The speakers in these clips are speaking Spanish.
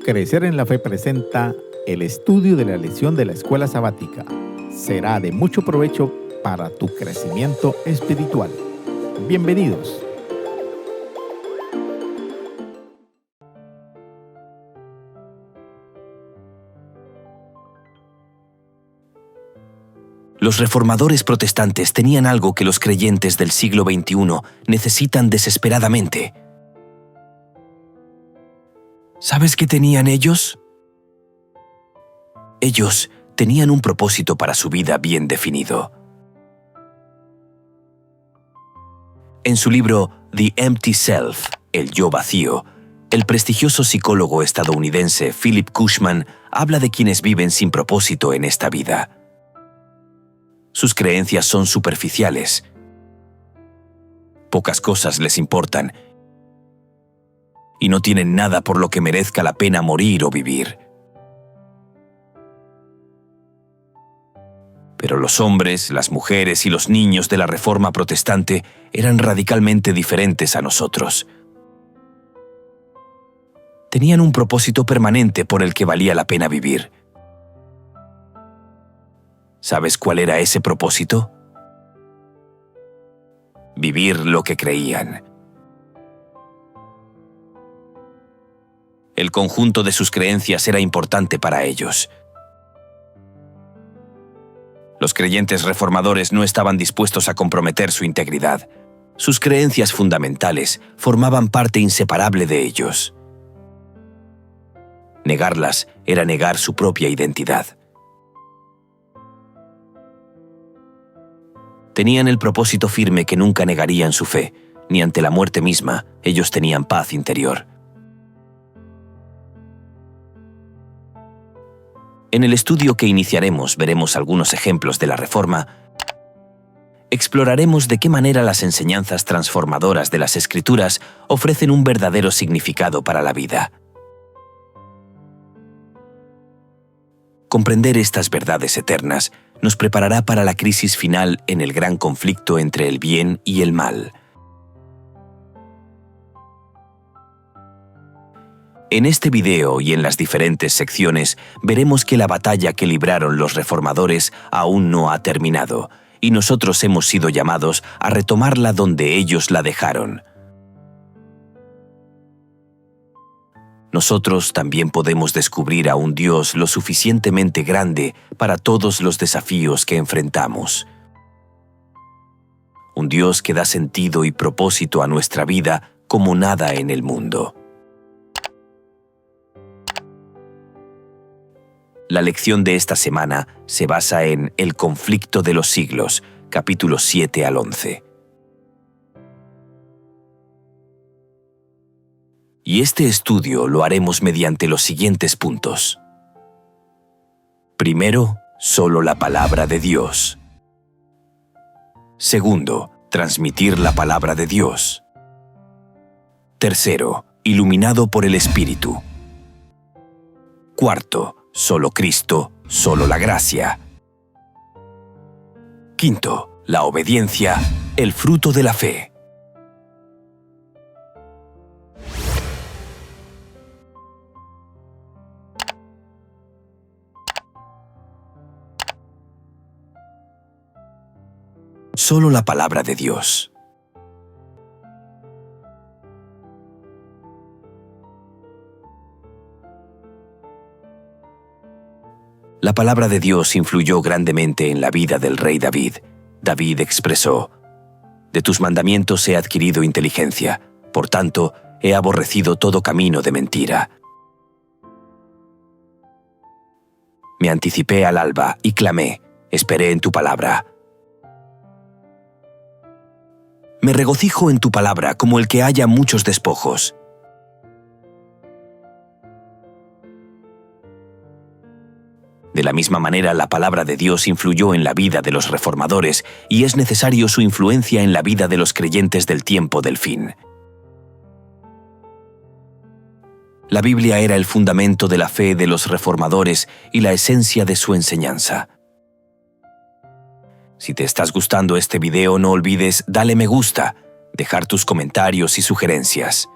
Crecer en la Fe presenta el estudio de la lección de la escuela sabática. Será de mucho provecho para tu crecimiento espiritual. Bienvenidos. Los reformadores protestantes tenían algo que los creyentes del siglo XXI necesitan desesperadamente. ¿Sabes qué tenían ellos? Ellos tenían un propósito para su vida bien definido. En su libro The Empty Self, El yo vacío, el prestigioso psicólogo estadounidense Philip Cushman habla de quienes viven sin propósito en esta vida. Sus creencias son superficiales. Pocas cosas les importan y no tienen nada por lo que merezca la pena morir o vivir. Pero los hombres, las mujeres y los niños de la Reforma protestante eran radicalmente diferentes a nosotros. Tenían un propósito permanente por el que valía la pena vivir. ¿Sabes cuál era ese propósito? Vivir lo que creían. El conjunto de sus creencias era importante para ellos. Los creyentes reformadores no estaban dispuestos a comprometer su integridad. Sus creencias fundamentales formaban parte inseparable de ellos. Negarlas era negar su propia identidad. Tenían el propósito firme que nunca negarían su fe, ni ante la muerte misma ellos tenían paz interior. En el estudio que iniciaremos veremos algunos ejemplos de la Reforma. Exploraremos de qué manera las enseñanzas transformadoras de las Escrituras ofrecen un verdadero significado para la vida. Comprender estas verdades eternas nos preparará para la crisis final en el gran conflicto entre el bien y el mal. En este video y en las diferentes secciones veremos que la batalla que libraron los reformadores aún no ha terminado, y nosotros hemos sido llamados a retomarla donde ellos la dejaron. Nosotros también podemos descubrir a un Dios lo suficientemente grande para todos los desafíos que enfrentamos. Un Dios que da sentido y propósito a nuestra vida como nada en el mundo. La lección de esta semana se basa en El conflicto de los siglos, capítulos 7 al 11. Y este estudio lo haremos mediante los siguientes puntos. Primero, solo la palabra de Dios. Segundo, transmitir la palabra de Dios. Tercero, iluminado por el Espíritu. Cuarto, solo Cristo, solo la gracia. Quinto, la obediencia, el fruto de la fe. Solo la palabra de Dios. La palabra de Dios influyó grandemente en la vida del rey David. David expresó: «De tus mandamientos he adquirido inteligencia, por tanto, he aborrecido todo camino de mentira. Me anticipé al alba y clamé, esperé en tu palabra. Me regocijo en tu palabra como el que halla muchos despojos». De la misma manera, la palabra de Dios influyó en la vida de los reformadores y es necesario su influencia en la vida de los creyentes del tiempo del fin. La Biblia era el fundamento de la fe de los reformadores y la esencia de su enseñanza. Si te estás gustando este video, no olvides darle me gusta, dejar tus comentarios y sugerencias.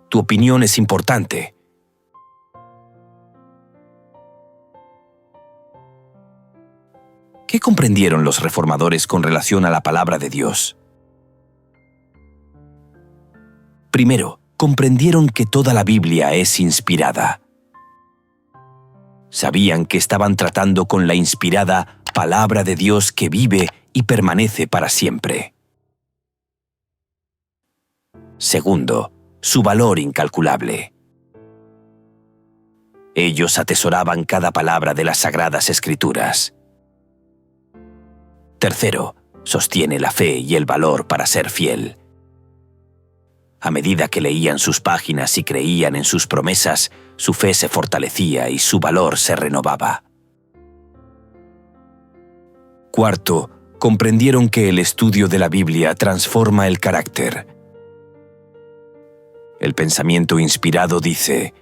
Tu opinión es importante. comprendieron los reformadores con relación a la palabra de Dios? Primero, comprendieron que toda la Biblia es inspirada. Sabían que estaban tratando con la inspirada palabra de Dios que vive y permanece para siempre. Segundo, su valor incalculable. Ellos atesoraban cada palabra de las Sagradas Escrituras. Tercero, sostiene la fe y el valor para ser fiel. A medida que leían sus páginas y creían en sus promesas, su fe se fortalecía y su valor se renovaba. Cuarto, comprendieron que el estudio de la Biblia transforma el carácter. El pensamiento inspirado dice: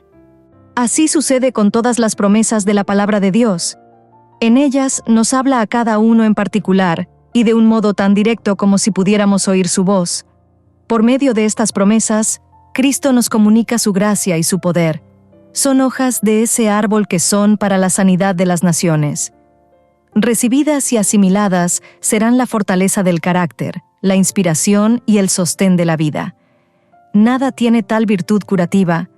Así sucede con todas las promesas de la palabra de Dios. En ellas nos habla a cada uno en particular, y de un modo tan directo como si pudiéramos oír su voz. Por medio de estas promesas, Cristo nos comunica su gracia y su poder. Son hojas de ese árbol que son para la sanidad de las naciones. Recibidas y asimiladas serán la fortaleza del carácter, la inspiración y el sostén de la vida. Nada tiene tal virtud curativa.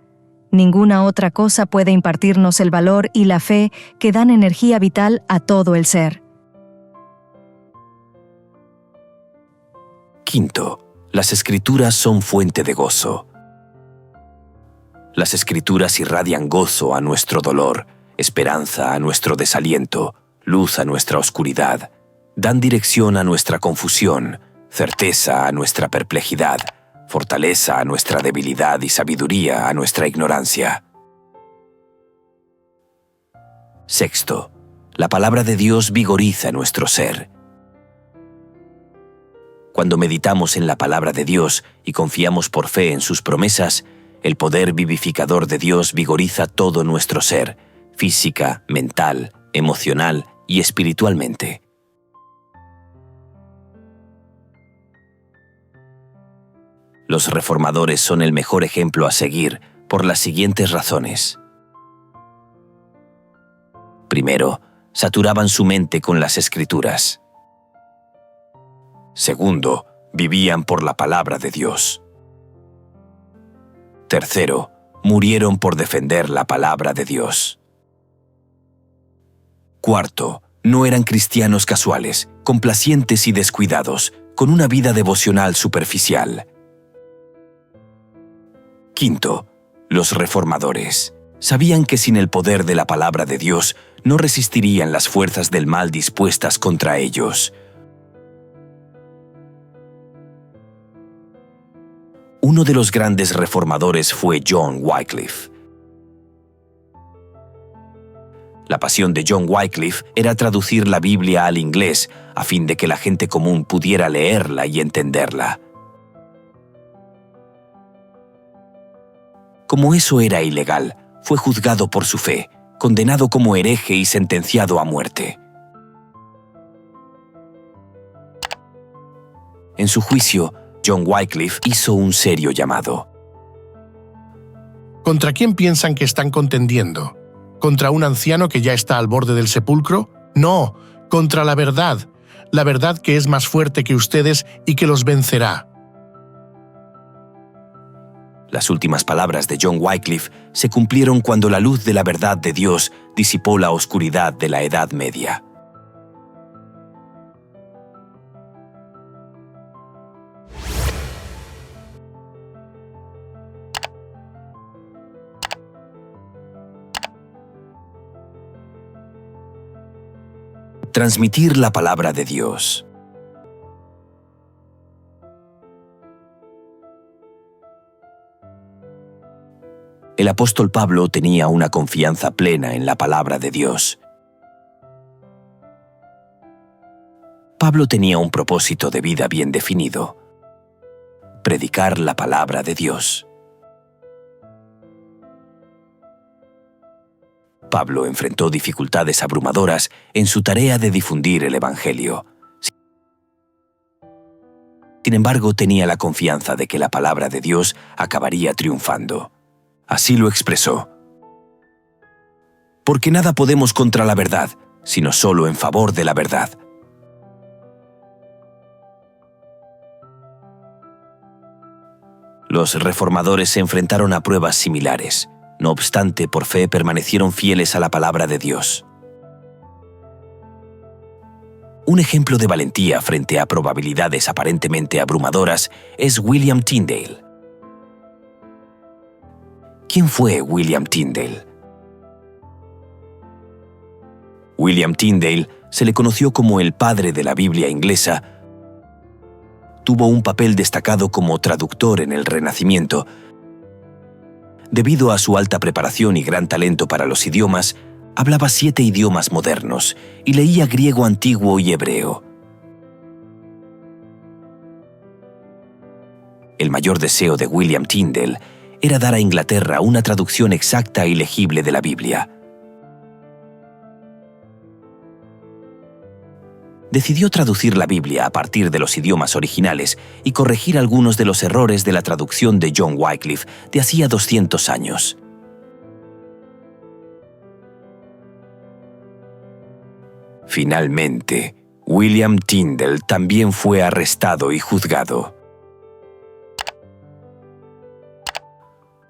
Ninguna otra cosa puede impartirnos el valor y la fe que dan energía vital a todo el ser. Quinto, las Escrituras son fuente de gozo. Las Escrituras irradian gozo a nuestro dolor, esperanza a nuestro desaliento, luz a nuestra oscuridad, dan dirección a nuestra confusión, certeza a nuestra perplejidad, fortaleza a nuestra debilidad y sabiduría a nuestra ignorancia. Sexto, la palabra de Dios vigoriza nuestro ser. Cuando meditamos en la palabra de Dios y confiamos por fe en sus promesas, el poder vivificador de Dios vigoriza todo nuestro ser, física, mental, emocional y espiritualmente. Los reformadores son el mejor ejemplo a seguir por las siguientes razones. Primero, saturaban su mente con las Escrituras. Segundo, vivían por la palabra de Dios. Tercero, murieron por defender la palabra de Dios. Cuarto, no eran cristianos casuales, complacientes y descuidados, con una vida devocional superficial. Quinto, los reformadores sabían que sin el poder de la palabra de Dios no resistirían las fuerzas del mal dispuestas contra ellos. Uno de los grandes reformadores fue John Wycliffe. La pasión de John Wycliffe era traducir la Biblia al inglés a fin de que la gente común pudiera leerla y entenderla. Como eso era ilegal, fue juzgado por su fe, condenado como hereje y sentenciado a muerte. En su juicio, John Wycliffe hizo un serio llamado. ¿Contra quién piensan que están contendiendo? ¿Contra un anciano que ya está al borde del sepulcro? No, contra la verdad que es más fuerte que ustedes y que los vencerá. Las últimas palabras de John Wycliffe se cumplieron cuando la luz de la verdad de Dios disipó la oscuridad de la Edad Media. Transmitir la palabra de Dios. El apóstol Pablo tenía una confianza plena en la palabra de Dios. Pablo tenía un propósito de vida bien definido: predicar la palabra de Dios. Pablo enfrentó dificultades abrumadoras en su tarea de difundir el Evangelio. Sin embargo, tenía la confianza de que la palabra de Dios acabaría triunfando. Así lo expresó: porque nada podemos contra la verdad, sino solo en favor de la verdad. Los reformadores se enfrentaron a pruebas similares. No obstante, por fe permanecieron fieles a la palabra de Dios. Un ejemplo de valentía frente a probabilidades aparentemente abrumadoras es William Tyndale. ¿Quién fue William Tyndale? William Tyndale se le conoció como el padre de la Biblia inglesa. Tuvo un papel destacado como traductor en el Renacimiento. Debido a su alta preparación y gran talento para los idiomas, hablaba 7 idiomas modernos y leía griego antiguo y hebreo. El mayor deseo de William Tyndale era dar a Inglaterra una traducción exacta y legible de la Biblia. Decidió traducir la Biblia a partir de los idiomas originales y corregir algunos de los errores de la traducción de John Wycliffe de hacía 200 años. Finalmente, William Tyndale también fue arrestado y juzgado.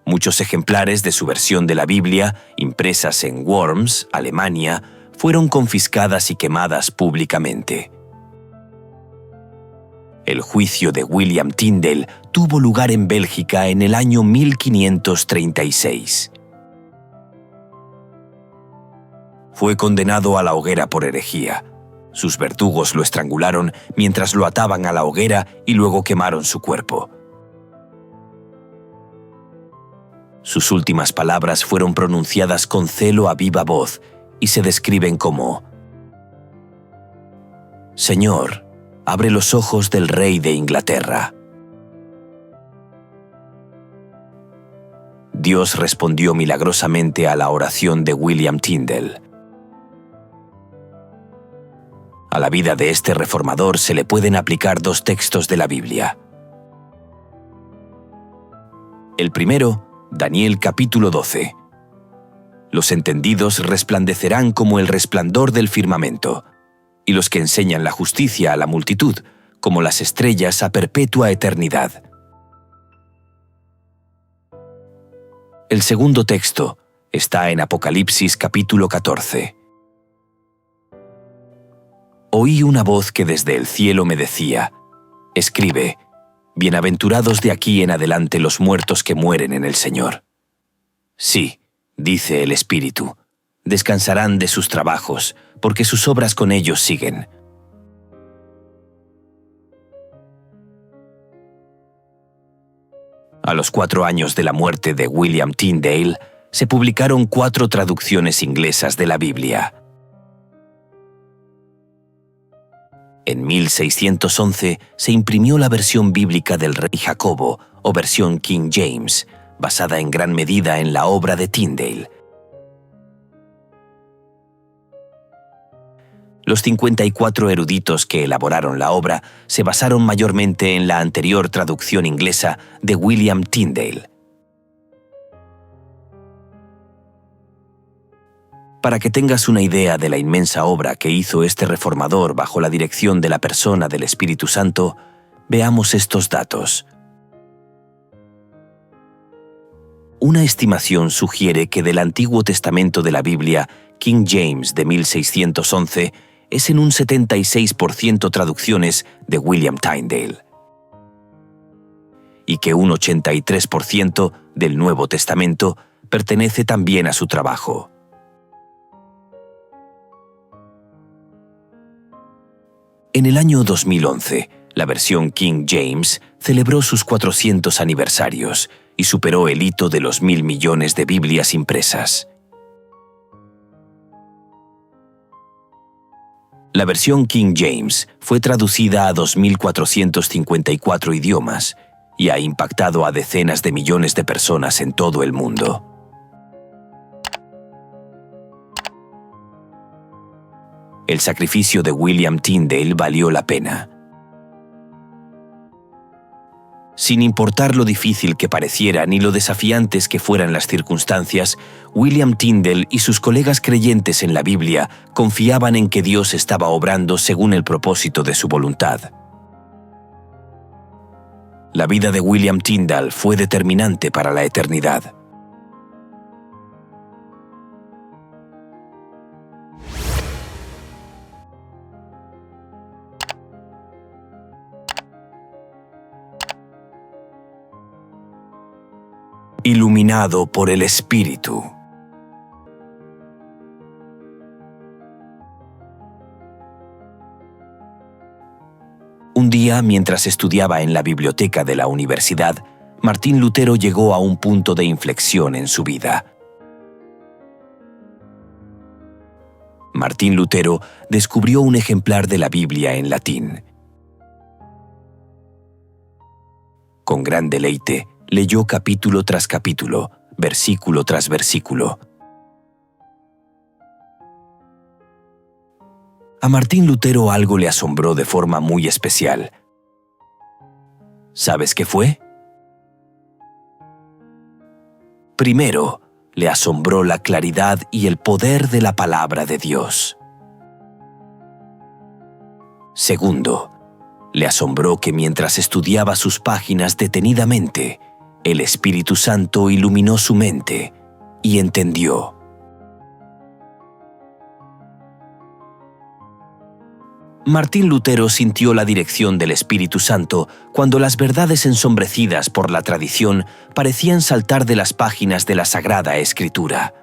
Muchos ejemplares de su versión de la Biblia, impresas en Worms, Alemania, fueron confiscadas y quemadas públicamente. El juicio de William Tyndale tuvo lugar en Bélgica en el año 1536. Fue condenado a la hoguera por herejía. Sus verdugos lo estrangularon mientras lo ataban a la hoguera y luego quemaron su cuerpo. Sus últimas palabras fueron pronunciadas con celo a viva voz y se describen como: «Señor, abre los ojos del rey de Inglaterra». Dios respondió milagrosamente a la oración de William Tyndale. A la vida de este reformador se le pueden aplicar 2 textos de la Biblia. El primero, Daniel capítulo 12. Los entendidos resplandecerán como el resplandor del firmamento, y los que enseñan la justicia a la multitud, como las estrellas a perpetua eternidad. El segundo texto está en Apocalipsis capítulo 14. Oí una voz que desde el cielo me decía: «Escribe, bienaventurados de aquí en adelante los muertos que mueren en el Señor». Sí, dice el Espíritu, descansarán de sus trabajos, porque sus obras con ellos siguen. A los 4 años de la muerte de William Tyndale, se publicaron 4 traducciones inglesas de la Biblia. En 1611 se imprimió la versión bíblica del Rey Jacobo, o versión King James, basada en gran medida en la obra de Tyndale. Los 54 eruditos que elaboraron la obra se basaron mayormente en la anterior traducción inglesa de William Tyndale. Para que tengas una idea de la inmensa obra que hizo este reformador bajo la dirección de la persona del Espíritu Santo, veamos estos datos. Una estimación sugiere que del Antiguo Testamento de la Biblia, King James de 1611, es en un 76% traducciones de William Tyndale, y que un 83% del Nuevo Testamento pertenece también a su trabajo. En el año 2011, la versión King James celebró sus 400 aniversarios y superó el hito de los 1.000 millones de Biblias impresas. La versión King James fue traducida a 2.454 idiomas y ha impactado a decenas de millones de personas en todo el mundo. El sacrificio de William Tyndale valió la pena. Sin importar lo difícil que pareciera ni lo desafiantes que fueran las circunstancias, William Tyndale y sus colegas creyentes en la Biblia confiaban en que Dios estaba obrando según el propósito de su voluntad. La vida de William Tyndale fue determinante para la eternidad. Iluminado por el Espíritu. Un día, mientras estudiaba en la biblioteca de la universidad, Martín Lutero llegó a un punto de inflexión en su vida. Martín Lutero descubrió un ejemplar de la Biblia en latín. Con gran deleite, leyó capítulo tras capítulo, versículo tras versículo. A Martín Lutero algo le asombró de forma muy especial. ¿Sabes qué fue? Primero, le asombró la claridad y el poder de la palabra de Dios. Segundo, le asombró que mientras estudiaba sus páginas detenidamente, el Espíritu Santo iluminó su mente y entendió. Martín Lutero sintió la dirección del Espíritu Santo cuando las verdades ensombrecidas por la tradición parecían saltar de las páginas de la Sagrada Escritura.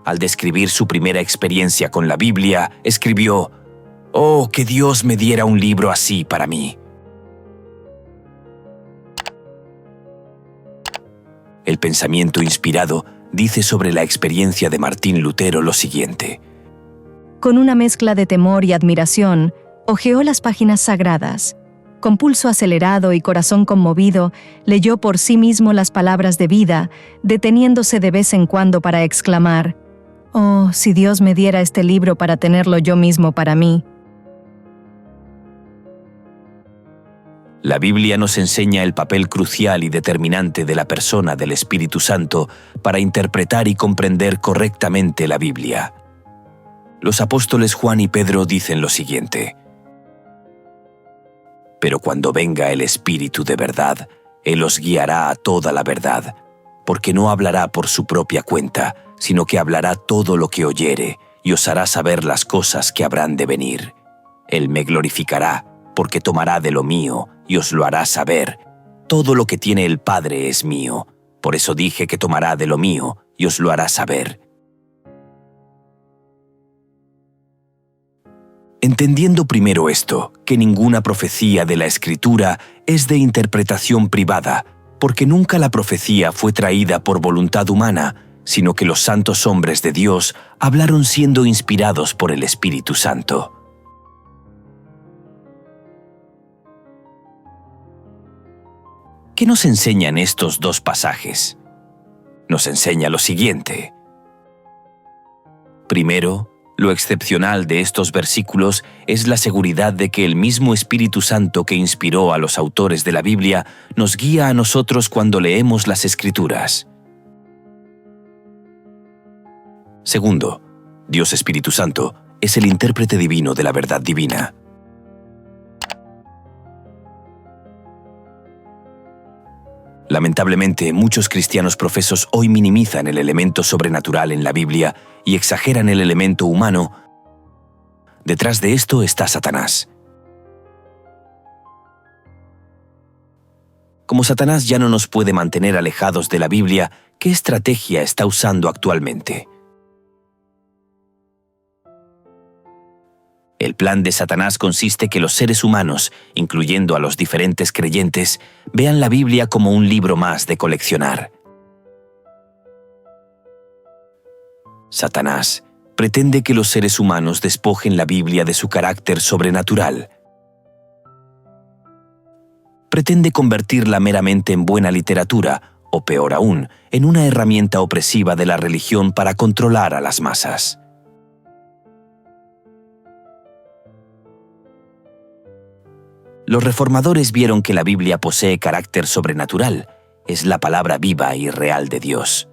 Al describir su primera experiencia con la Biblia, escribió: «Oh, que Dios me diera un libro así para mí». El pensamiento inspirado dice sobre la experiencia de Martín Lutero lo siguiente: Con una mezcla de temor y admiración, hojeó las páginas sagradas. Con pulso acelerado y corazón conmovido, leyó por sí mismo las palabras de vida, deteniéndose de vez en cuando para exclamar: «Oh, si Dios me diera este libro para tenerlo yo mismo para mí». La Biblia nos enseña el papel crucial y determinante de la persona del Espíritu Santo para interpretar y comprender correctamente la Biblia. Los apóstoles Juan y Pedro dicen lo siguiente: «Pero cuando venga el Espíritu de verdad, Él os guiará a toda la verdad, porque no hablará por su propia cuenta, sino que hablará todo lo que oyere, y os hará saber las cosas que habrán de venir. Él me glorificará, porque tomará de lo mío, y os lo hará saber. Todo lo que tiene el Padre es mío. Por eso dije que tomará de lo mío, y os lo hará saber». Entendiendo primero esto, que ninguna profecía de la Escritura es de interpretación privada, porque nunca la profecía fue traída por voluntad humana, sino que los santos hombres de Dios hablaron siendo inspirados por el Espíritu Santo. ¿Qué nos enseñan estos dos pasajes? Nos enseña lo siguiente. Primero, lo excepcional de estos versículos es la seguridad de que el mismo Espíritu Santo que inspiró a los autores de la Biblia nos guía a nosotros cuando leemos las Escrituras. Segundo, Dios Espíritu Santo es el intérprete divino de la verdad divina. Lamentablemente, muchos cristianos profesos hoy minimizan el elemento sobrenatural en la Biblia y exageran el elemento humano. Detrás de esto está Satanás. Como Satanás ya no nos puede mantener alejados de la Biblia, ¿qué estrategia está usando actualmente? El plan de Satanás consiste que los seres humanos, incluyendo a los diferentes creyentes, vean la Biblia como un libro más de coleccionar. Satanás pretende que los seres humanos despojen la Biblia de su carácter sobrenatural. Pretende convertirla meramente en buena literatura, o peor aún, en una herramienta opresiva de la religión para controlar a las masas. Los reformadores vieron que la Biblia posee carácter sobrenatural, es la palabra viva y real de Dios.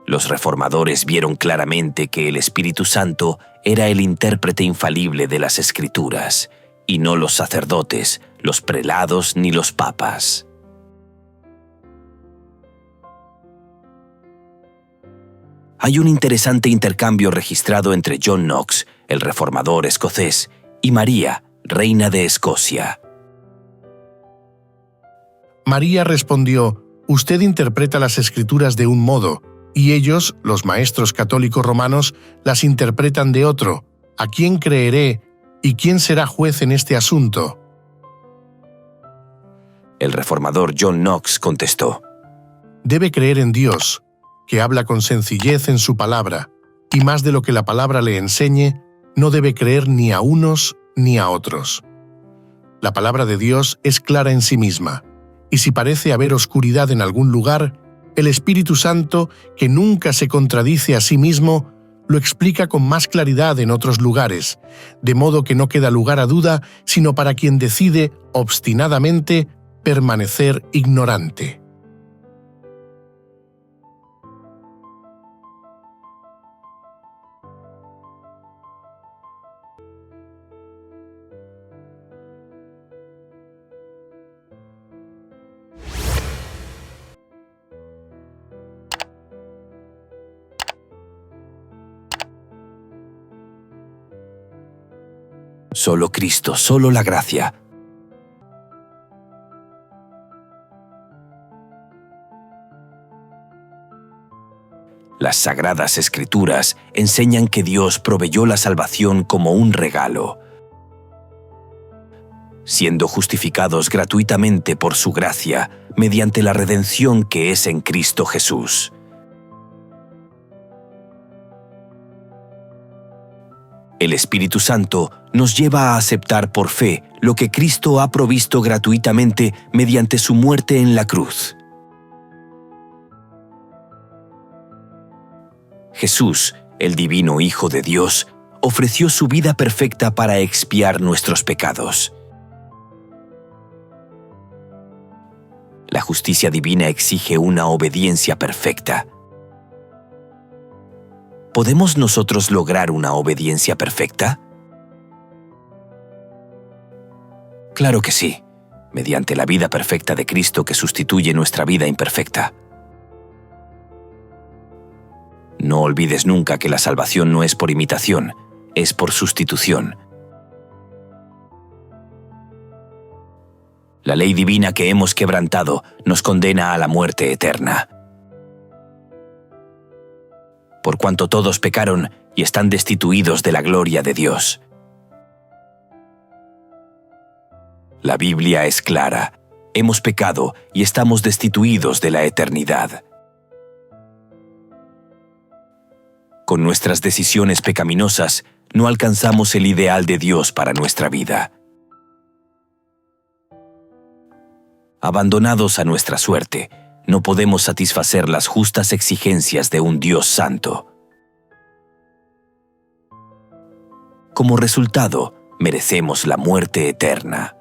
Los reformadores vieron claramente que el Espíritu Santo era el intérprete infalible de las Escrituras, y no los sacerdotes, los prelados ni los papas. Hay un interesante intercambio registrado entre John Knox, el reformador escocés, y María, reina de Escocia. María respondió: «Usted interpreta las Escrituras de un modo, y ellos, los maestros católicos romanos, las interpretan de otro. ¿A quién creeré y quién será juez en este asunto?». El reformador John Knox contestó: «Debe creer en Dios, que habla con sencillez en su palabra, y más de lo que la palabra le enseñe, no debe creer ni a unos ni a otros. La palabra de Dios es clara en sí misma, y si parece haber oscuridad en algún lugar, el Espíritu Santo, que nunca se contradice a sí mismo, lo explica con más claridad en otros lugares, de modo que no queda lugar a duda sino para quien decide obstinadamente permanecer ignorante». Solo Cristo, solo la gracia. Las Sagradas Escrituras enseñan que Dios proveyó la salvación como un regalo, siendo justificados gratuitamente por su gracia mediante la redención que es en Cristo Jesús. El Espíritu Santo nos lleva a aceptar por fe lo que Cristo ha provisto gratuitamente mediante su muerte en la cruz. Jesús, el divino Hijo de Dios, ofreció su vida perfecta para expiar nuestros pecados. La justicia divina exige una obediencia perfecta. ¿Podemos nosotros lograr una obediencia perfecta? Claro que sí, mediante la vida perfecta de Cristo que sustituye nuestra vida imperfecta. No olvides nunca que la salvación no es por imitación, es por sustitución. La ley divina que hemos quebrantado nos condena a la muerte eterna. Por cuanto todos pecaron y están destituidos de la gloria de Dios. La Biblia es clara. Hemos pecado y estamos destituidos de la eternidad. Con nuestras decisiones pecaminosas, no alcanzamos el ideal de Dios para nuestra vida. Abandonados a nuestra suerte, no podemos satisfacer las justas exigencias de un Dios santo. Como resultado, merecemos la muerte eterna.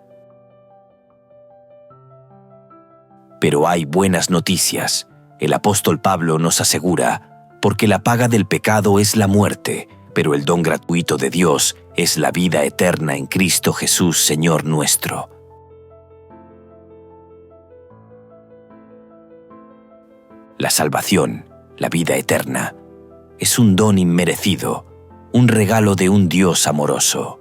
Pero hay buenas noticias. El apóstol Pablo nos asegura, porque la paga del pecado es la muerte, pero el don gratuito de Dios es la vida eterna en Cristo Jesús, Señor nuestro. La salvación, la vida eterna, es un don inmerecido, un regalo de un Dios amoroso.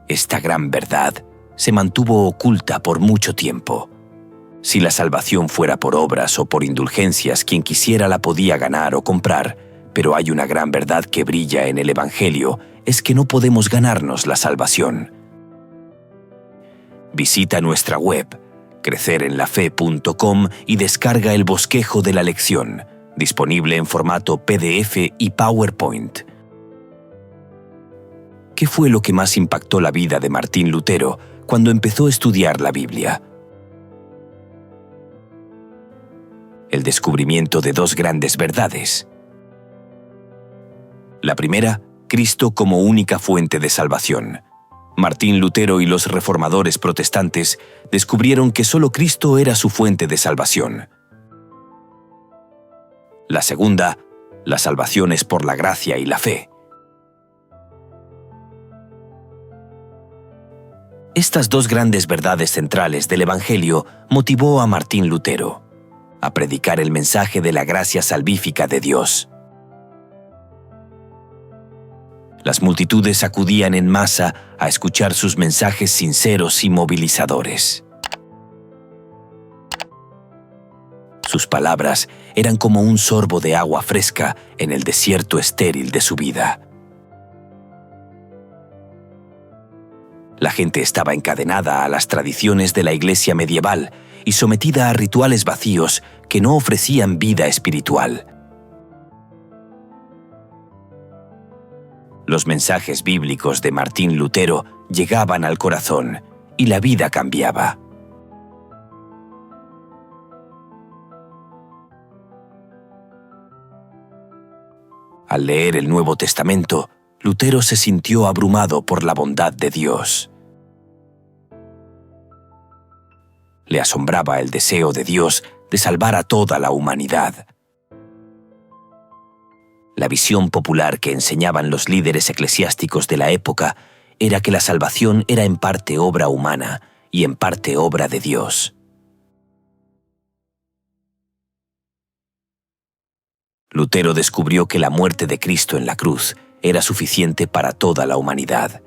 Esta gran verdad se mantuvo oculta por mucho tiempo. Si la salvación fuera por obras o por indulgencias, quien quisiera la podía ganar o comprar, pero hay una gran verdad que brilla en el Evangelio, es que no podemos ganarnos la salvación. Visita nuestra web, crecerenlafe.com, y descarga el bosquejo de la lección, disponible en formato PDF y PowerPoint. ¿Qué fue lo que más impactó la vida de Martín Lutero cuando empezó a estudiar la Biblia? El descubrimiento de dos grandes verdades. La primera, Cristo como única fuente de salvación. Martín Lutero y los reformadores protestantes descubrieron que solo Cristo era su fuente de salvación. La segunda, la salvación es por la gracia y la fe. Estas dos grandes verdades centrales del Evangelio motivó a Martín Lutero a predicar el mensaje de la gracia salvífica de Dios. Las multitudes acudían en masa a escuchar sus mensajes sinceros y movilizadores. Sus palabras eran como un sorbo de agua fresca en el desierto estéril de su vida. La gente estaba encadenada a las tradiciones de la iglesia medieval y sometida a rituales vacíos que no ofrecían vida espiritual. Los mensajes bíblicos de Martín Lutero llegaban al corazón y la vida cambiaba. Al leer el Nuevo Testamento, Lutero se sintió abrumado por la bondad de Dios. Le asombraba el deseo de Dios de salvar a toda la humanidad. La visión popular que enseñaban los líderes eclesiásticos de la época era que la salvación era en parte obra humana y en parte obra de Dios. Lutero descubrió que la muerte de Cristo en la cruz era suficiente para toda la humanidad.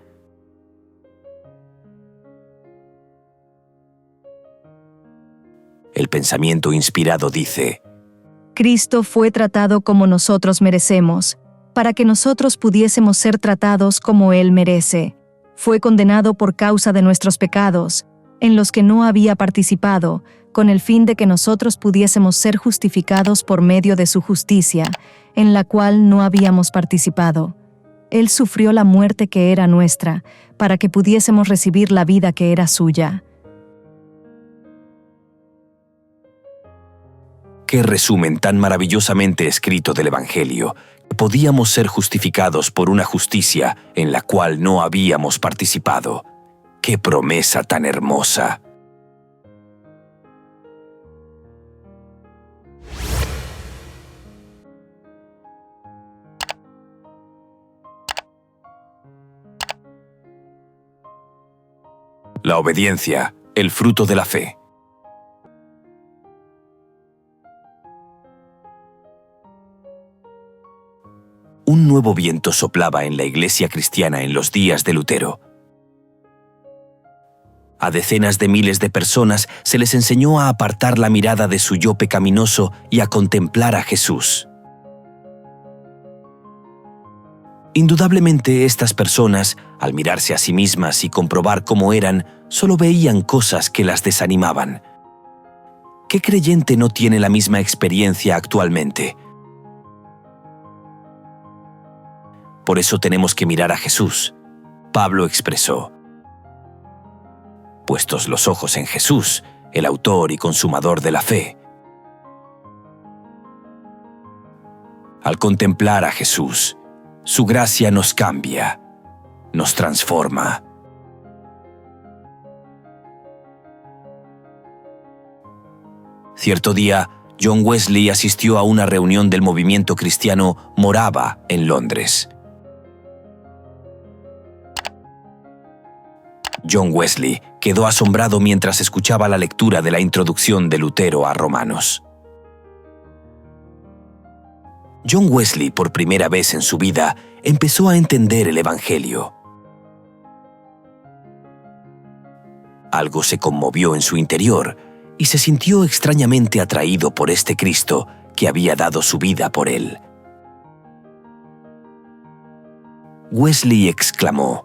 El pensamiento inspirado dice: Cristo fue tratado como nosotros merecemos, para que nosotros pudiésemos ser tratados como Él merece. Fue condenado por causa de nuestros pecados, en los que no había participado, con el fin de que nosotros pudiésemos ser justificados por medio de su justicia, en la cual no habíamos participado. Él sufrió la muerte que era nuestra, para que pudiésemos recibir la vida que era suya. Qué resumen tan maravillosamente escrito del Evangelio. Podíamos ser justificados por una justicia en la cual no habíamos participado. ¡Qué promesa tan hermosa! La obediencia, el fruto de la fe. Un nuevo viento soplaba en la iglesia cristiana en los días de Lutero. A decenas de miles de personas se les enseñó a apartar la mirada de su yo pecaminoso y a contemplar a Jesús. Indudablemente, estas personas, al mirarse a sí mismas y comprobar cómo eran, solo veían cosas que las desanimaban. ¿Qué creyente no tiene la misma experiencia actualmente? Por eso tenemos que mirar a Jesús. Pablo expresó: puestos los ojos en Jesús, el autor y consumador de la fe. Al contemplar a Jesús, su gracia nos cambia, nos transforma. Cierto día, John Wesley asistió a una reunión del movimiento cristiano Morava en Londres. John Wesley quedó asombrado mientras escuchaba la lectura de la introducción de Lutero a Romanos. John Wesley, por primera vez en su vida, empezó a entender el Evangelio. Algo se conmovió en su interior y se sintió extrañamente atraído por este Cristo que había dado su vida por él. Wesley exclamó: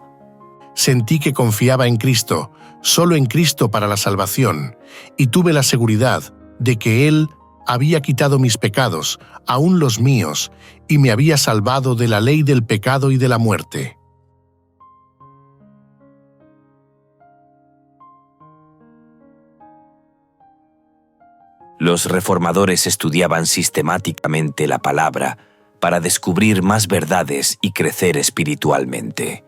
Sentí que confiaba en Cristo, solo en Cristo para la salvación, y tuve la seguridad de que Él había quitado mis pecados, aun los míos, y me había salvado de la ley del pecado y de la muerte. Los reformadores estudiaban sistemáticamente la palabra para descubrir más verdades y crecer espiritualmente.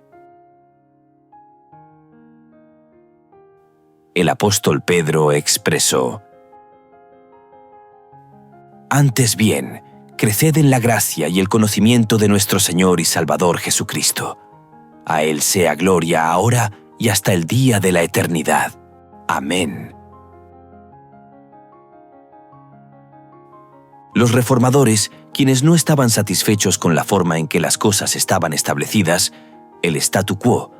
El apóstol Pedro expresó: antes bien, creced en la gracia y el conocimiento de nuestro Señor y Salvador Jesucristo. A Él sea gloria ahora y hasta el día de la eternidad. Amén. Los reformadores, quienes no estaban satisfechos con la forma en que las cosas estaban establecidas, el statu quo,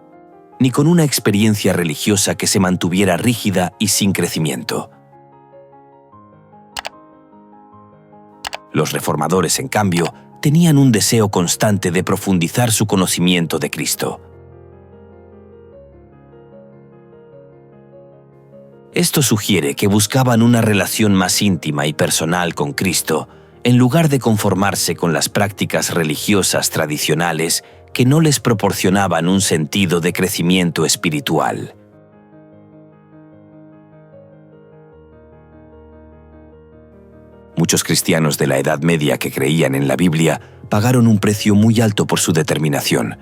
ni con una experiencia religiosa que se mantuviera rígida y sin crecimiento. Los reformadores, en cambio, tenían un deseo constante de profundizar su conocimiento de Cristo. Esto sugiere que buscaban una relación más íntima y personal con Cristo, en lugar de conformarse con las prácticas religiosas tradicionales que no les proporcionaban un sentido de crecimiento espiritual. Muchos cristianos de la Edad Media que creían en la Biblia pagaron un precio muy alto por su determinación.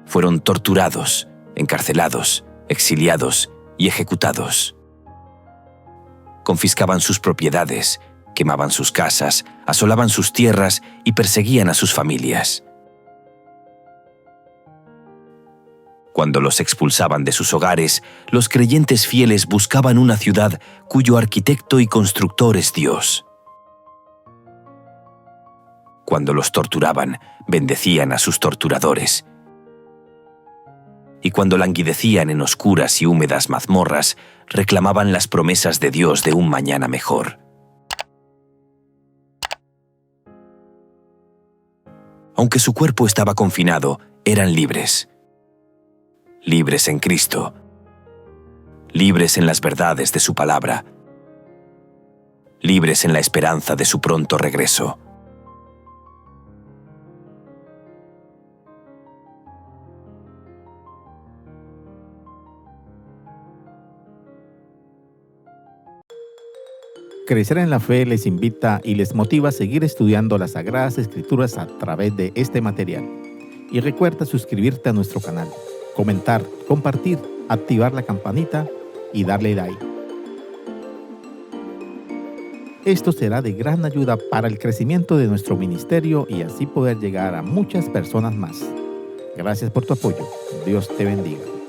Fueron torturados, encarcelados, exiliados y ejecutados. Confiscaban sus propiedades, quemaban sus casas, asolaban sus tierras y perseguían a sus familias. Cuando los expulsaban de sus hogares, los creyentes fieles buscaban una ciudad cuyo arquitecto y constructor es Dios. Cuando los torturaban, bendecían a sus torturadores. Y cuando languidecían en oscuras y húmedas mazmorras, reclamaban las promesas de Dios de un mañana mejor. Aunque su cuerpo estaba confinado, eran libres. Libres en Cristo. Libres en las verdades de su palabra. Libres en la esperanza de su pronto regreso. Crecer en la Fe les invita y les motiva a seguir estudiando las Sagradas Escrituras a través de este material. Y recuerda suscribirte a nuestro canal, comentar, compartir, activar la campanita y darle like. Esto será de gran ayuda para el crecimiento de nuestro ministerio y así poder llegar a muchas personas más. Gracias por tu apoyo. Dios te bendiga.